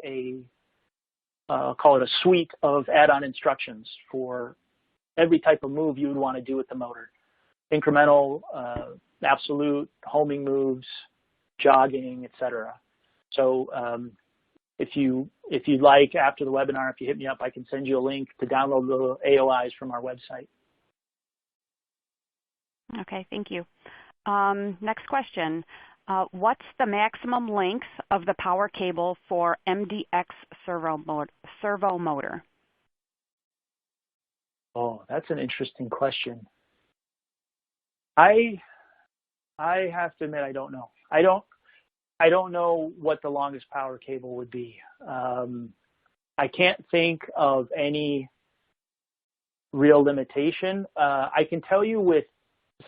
call it a suite of add-on instructions for every type of move you would want to do with the motor. Incremental, absolute, homing moves, jogging, etc. So if you'd like, after the webinar, if you hit me up, I can send you a link to download the AOIs from our website. Okay, thank you. Next question. What's the maximum length of the power cable for MDX servo motor? Oh, that's an interesting question. I have to admit I don't know. I don't know what the longest power cable would be. I can't think of any real limitation. I can tell you with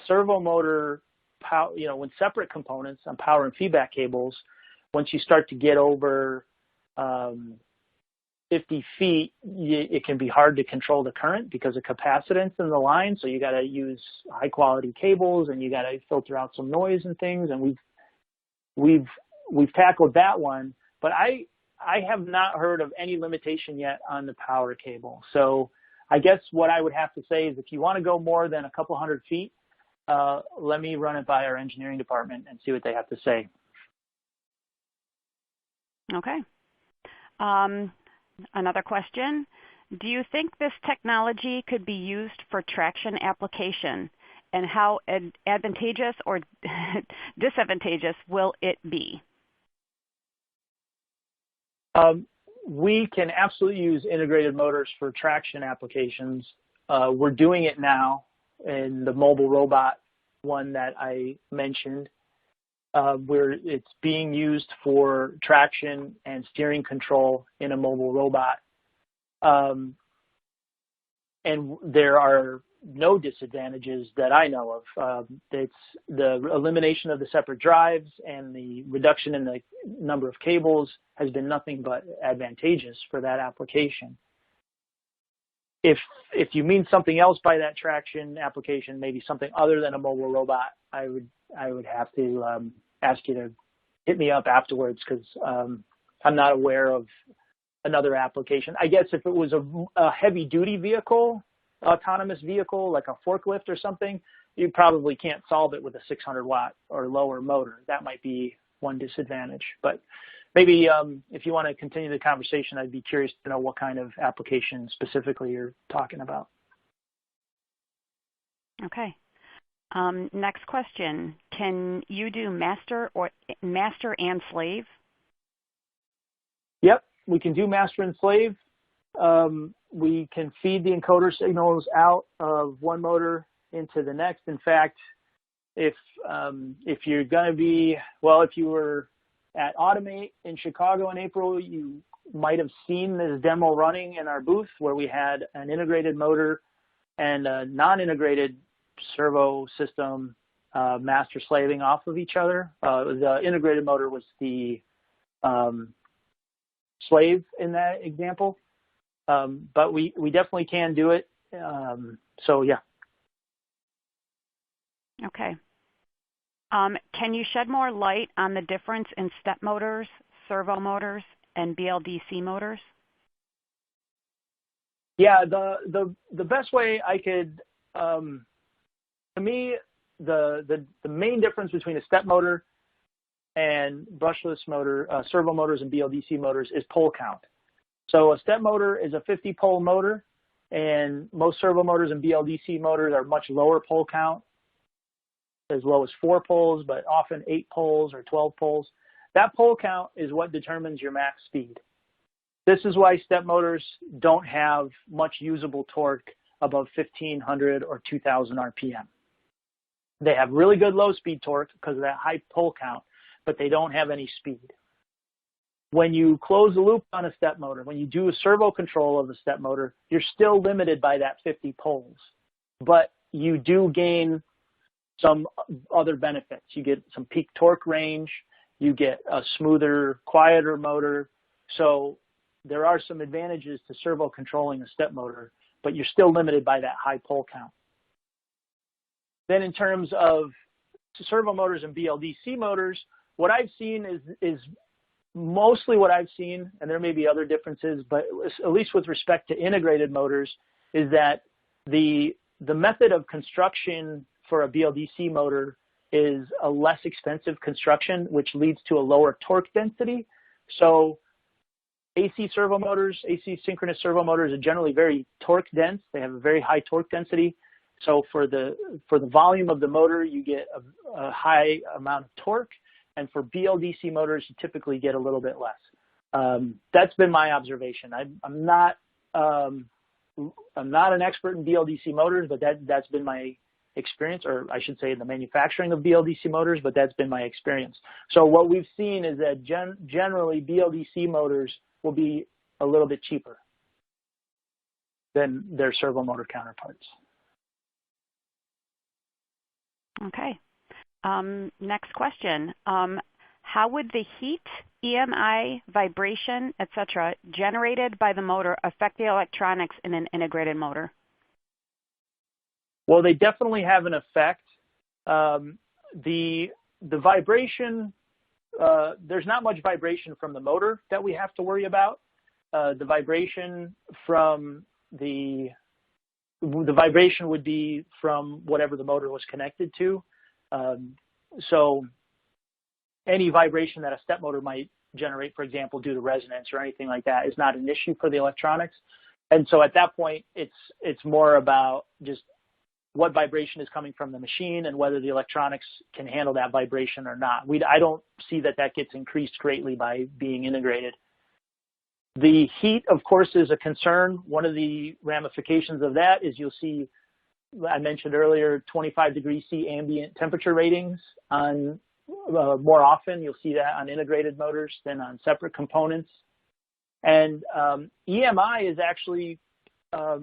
servo motor power, when separate components on power and feedback cables, once you start to get over 50 feet, it can be hard to control the current because of capacitance in the line. So you got to use high quality cables, and you got to filter out some noise and things. And we've tackled that one, but I have not heard of any limitation yet on the power cable. So I guess what I would have to say is if you want to go more than a couple hundred feet, let me run it by our engineering department and see what they have to say. Okay. Another question. Do you think this technology could be used for traction application, and how advantageous or disadvantageous will it be? We can absolutely use integrated motors for traction applications. We're doing it now in the mobile robot one that I mentioned, where it's being used for traction and steering control in a mobile robot. And there are no disadvantages that I know of. It's the elimination of the separate drives and the reduction in the number of cables has been nothing but advantageous for that application. If you mean something else by that traction application, maybe something other than a mobile robot, I would have to ask you to hit me up afterwards, because I'm not aware of another application. I guess if it was a heavy duty vehicle, autonomous vehicle like a forklift or something, you probably can't solve it with a 600 watt or lower motor. That might be one disadvantage. But maybe if you want to continue the conversation, I'd be curious to know what kind of application specifically you're talking about. Okay. Next question. Can you do master and slave? Yep, we can do master and slave. We can feed the encoder signals out of one motor into the next. In fact, if you're going to be, well, if you were at Automate in Chicago in April, you might have seen this demo running in our booth where we had an integrated motor and a non-integrated servo system master slaving off of each other. The integrated motor was the slave in that example. But we definitely can do it. So yeah. Okay. Can you shed more light on the difference in step motors, servo motors, and Bldc motors? Yeah, the best way I could, to me, the main difference between a step motor and brushless motor, servo motors and Bldc motors is pole count. So a step motor is a 50 pole motor, and most servo motors and Bldc motors are much lower pole count, as low as 4 poles, but often 8 poles or 12 poles. That pole count is what determines your max speed. This is why step motors don't have much usable torque above 1500 or 2000 RPM. They have really good low speed torque because of that high pole count, but they don't have any speed. When you close the loop on a step motor, when you do a servo control of the step motor, you're still limited by that 50 poles, but you do gain some other benefits. You get some peak torque range, you get a smoother, quieter motor. So there are some advantages to servo controlling a step motor, but you're still limited by that high pole count. Then in terms of servo motors and Bldc motors, what I've seen is mostly what I've seen, and there may be other differences, but at least with respect to integrated motors, is that the method of construction for a Bldc motor is a less expensive construction, which leads to a lower torque density. So AC servo motors, AC synchronous servo motors are generally very torque dense. They have a very high torque density. So for the volume of the motor, you get a high amount of torque. And for Bldc motors, you typically get a little bit less. That's been my observation. I'm not an expert in Bldc motors, but that's been my experience, or I should say in the manufacturing of Bldc motors, but that's been my experience. So what we've seen is that generally Bldc motors will be a little bit cheaper than their servo motor counterparts. Okay. Next question. How would the heat, EMI, vibration, etc., generated by the motor affect the electronics in an integrated motor? Well, they definitely have an effect. The vibration, there's not much vibration from the motor that we have to worry about. The vibration from the vibration would be from whatever the motor was connected to. So any vibration that a step motor might generate, for example, due to resonance or anything like that, is not an issue for the electronics. And so at that point, it's more about just what vibration is coming from the machine and whether the electronics can handle that vibration or not. I don't see that gets increased greatly by being integrated. The heat, of course, is a concern. One of the ramifications of that is you'll see, I mentioned earlier, 25 degrees C ambient temperature ratings on more often. You'll see that on integrated motors than on separate components. And EMI is actually I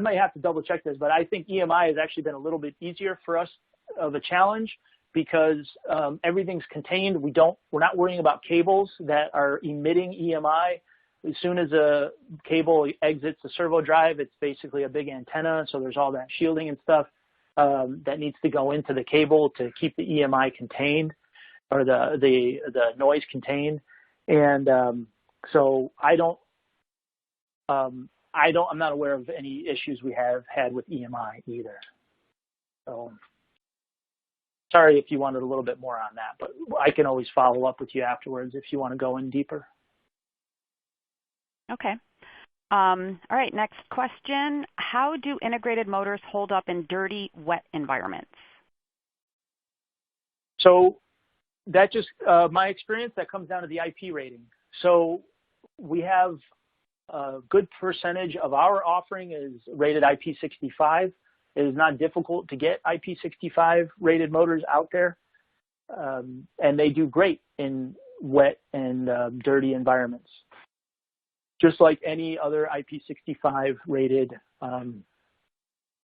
might have to double check this, but I think EMI has actually been a little bit easier for us of a challenge because everything's contained. We're not worrying about cables that are emitting EMI. As soon as a cable exits the servo drive, it's basically a big antenna. So there's all that shielding and stuff that needs to go into the cable to keep the EMI contained or the noise contained. And so I'm not aware of any issues we have had with EMI either. So sorry if you wanted a little bit more on that, but I can always follow up with you afterwards if you want to go in deeper. Okay. All right, next question. How do integrated motors hold up in dirty, wet environments? So that just, my experience, that comes down to the IP rating. So we have a good percentage of our offering is rated IP65. It is not difficult to get IP65 rated motors out there, and they do great in wet and dirty environments. Just like any other IP65 rated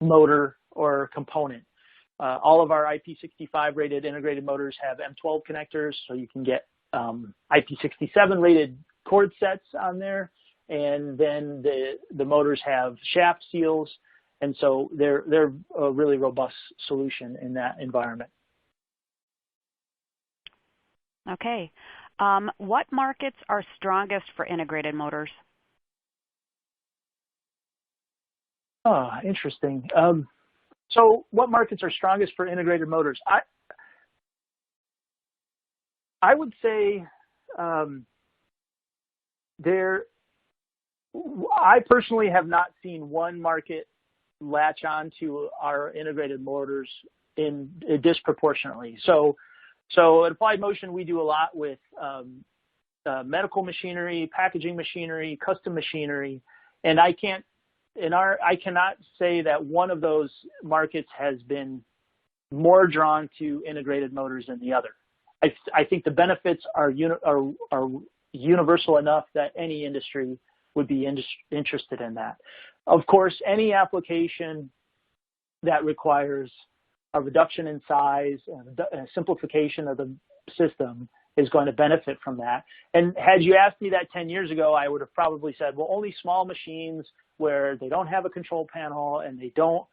motor or component. All of our IP65 rated integrated motors have M12 connectors, so you can get IP67 rated cord sets on there. And then the motors have shaft seals, and so they're a really robust solution in that environment. Okay. What markets are strongest for integrated motors? Oh, interesting. So what markets are strongest for integrated motors? I would say I personally have not seen one market latch on to our integrated motors in disproportionately. So at Applied Motion, we do a lot with medical machinery, packaging machinery, custom machinery, and I cannot say that one of those markets has been more drawn to integrated motors than the other. I think the benefits are universal enough that any industry would be interested in that. Of course, any application that requires a reduction in size and a simplification of the system is going to benefit from that. And had you asked me that 10 years ago, I would have probably said, well, only small machines where they don't have a control panel and they don't,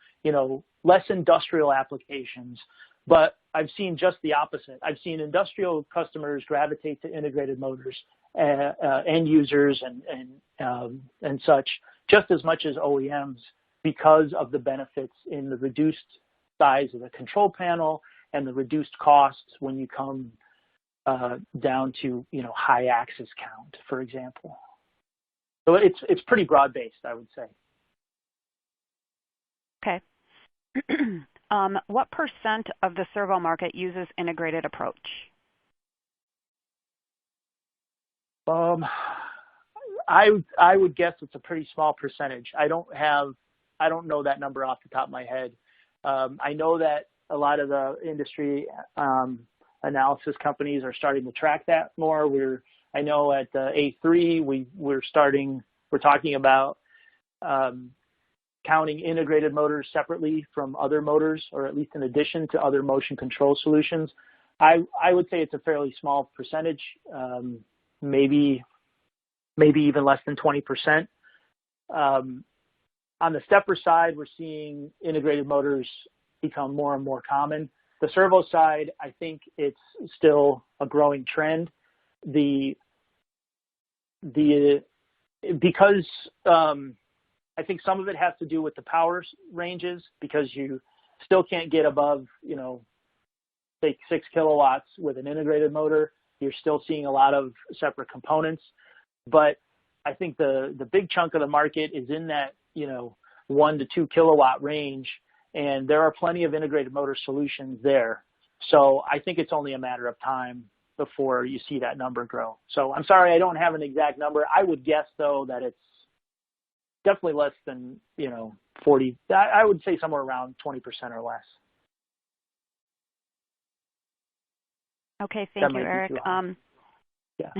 less industrial applications. But I've seen just the opposite. I've seen industrial customers gravitate to integrated motors, end users and such, just as much as OEMs, because of the benefits in the reduced size of the control panel and the reduced costs when you come down to high axis count, for example. So it's pretty broad-based, I would say. Okay. What percent of the servo market uses integrated approach? I would guess it's a pretty small percentage. I don't know that number off the top of my head. I know that a lot of the industry analysis companies are starting to track that more. I know at the A3 we're talking about counting integrated motors separately from other motors, or at least in addition to other motion control solutions, I would say it's a fairly small percentage, maybe even less than 20%. On the stepper side, we're seeing integrated motors become more and more common. The servo side, I think it's still a growing trend. Because I think some of it has to do with the power ranges, because you still can't get above, say 6 kilowatts with an integrated motor. You're still seeing a lot of separate components, but I think the big chunk of the market is in that 1 to 2 kilowatt range, and there are plenty of integrated motor solutions there. So I think it's only a matter of time before you see that number grow. So I'm sorry, I don't have an exact number. I would guess though that it's definitely less than 40. I would say somewhere around 20% or less. Okay, thank you, Eric. Yeah.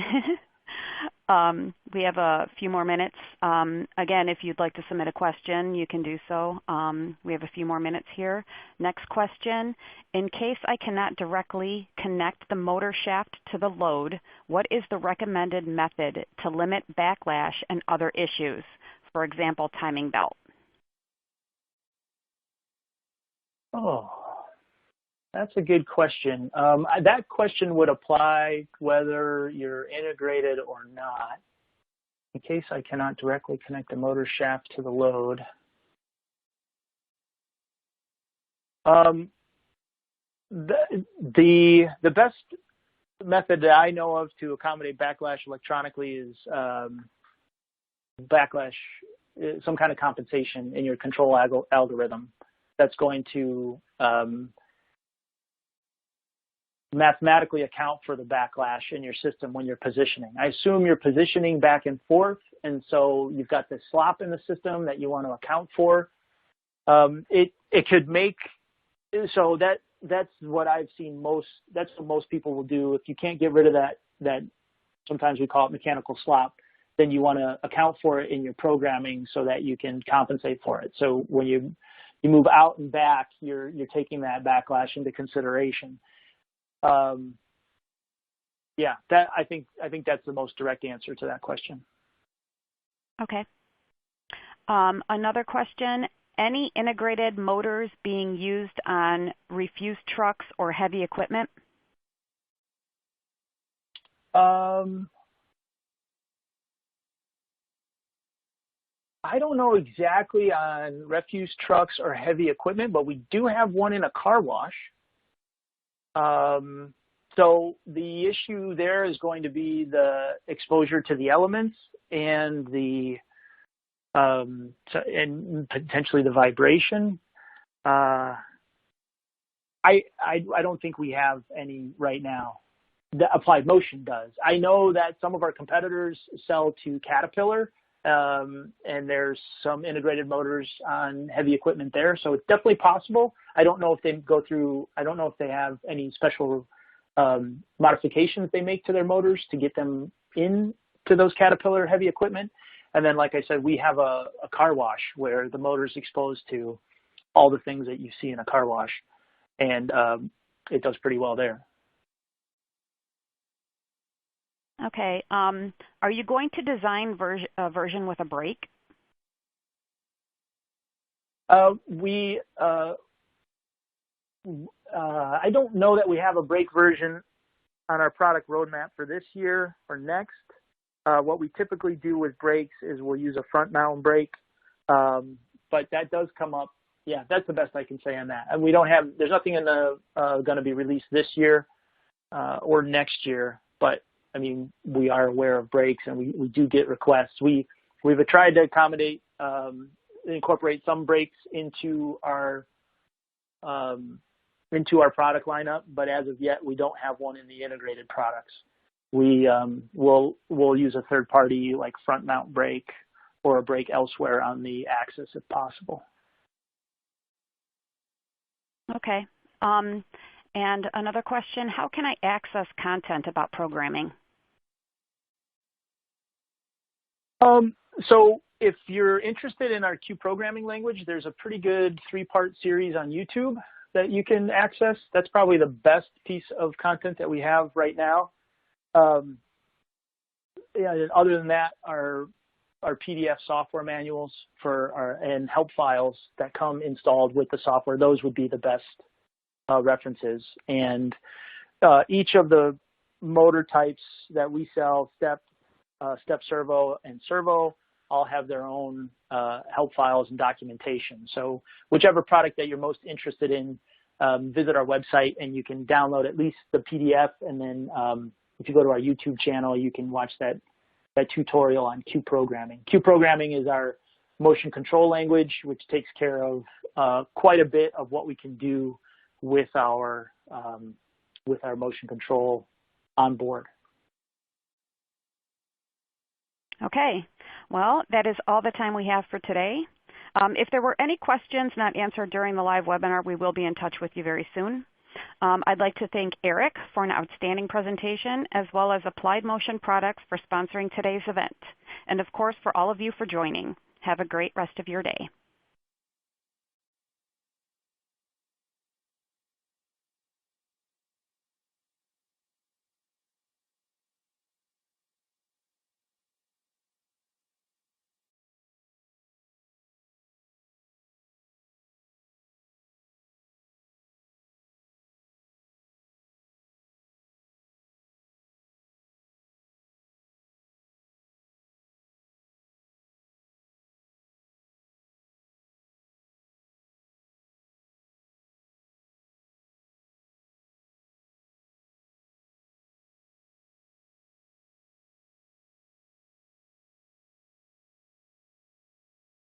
We have a few more minutes. Again, if you'd like to submit a question, you can do so. We have a few more minutes here. Next question. In case I cannot directly connect the motor shaft to the load, what is the recommended method to limit backlash and other issues? For example, timing belt. Oh, that's a good question. That question would apply whether you're integrated or not. In case I cannot directly connect the motor shaft to the load. The best method that I know of to accommodate backlash electronically is backlash, some kind of compensation in your control algorithm that's going to mathematically account for the backlash in your system when you're positioning. I assume you're positioning back and forth, and so you've got this slop in the system that you want to account for. It could make, so that's what I've seen most, that's what most people will do. If you can't get rid of that sometimes we call it mechanical slop, then you want to account for it in your programming so that you can compensate for it. So when you move out and back, you're taking that backlash into consideration. Yeah, I think that's the most direct answer to that question. Okay. Another question, any integrated motors being used on refuse trucks or heavy equipment? I don't know exactly on refuse trucks or heavy equipment, but we do have one in a car wash. So the issue there is going to be the exposure to the elements and and potentially the vibration. I don't think we have any right now. The Applied Motion does. I know that some of our competitors sell to Caterpillar, and there's some integrated motors on heavy equipment there, so it's definitely possible. I don't know if they go through, I don't know if they have any special modifications they make to their motors to get them into those Caterpillar heavy equipment. And then, like I said, we have a car wash where the motor is exposed to all the things that you see in a car wash, and it does pretty well there. Okay. Are you going to design a version with a brake? I don't know that we have a brake version on our product roadmap for this year or next. What we typically do with brakes is we'll use a front mount brake, but that does come up. Yeah, that's the best I can say on that. And we don't have, there's nothing in the going to be released this year or next year, but I mean, we are aware of brakes, and we do get requests. We've tried to accommodate, incorporate some brakes into our product lineup, but as of yet, we don't have one in the integrated products. We'll use a third party like front mount brake or a brake elsewhere on the axis if possible. Okay. And another question, how can I access content about programming? So if you're interested in our Q programming language, there's a pretty good 3-part series on YouTube that you can access. That's probably the best piece of content that we have right now. Yeah, other than that, our PDF software manuals and help files that come installed with the software, those would be the best references. And each of the motor types that we sell, Step Servo, and Servo, all have their own help files and documentation. So whichever product that you're most interested in, visit our website and you can download at least the PDF, and then if you go to our YouTube channel, you can watch that tutorial on Q programming. Q programming is our motion control language, which takes care of quite a bit of what we can do with our motion control on board. Okay, well, that is all the time we have for today. If there were any questions not answered during the live webinar, we will be in touch with you very soon. I'd like to thank Eric for an outstanding presentation, as well as Applied Motion Products for sponsoring today's event, and of course for all of you for joining. Have a great rest of your day.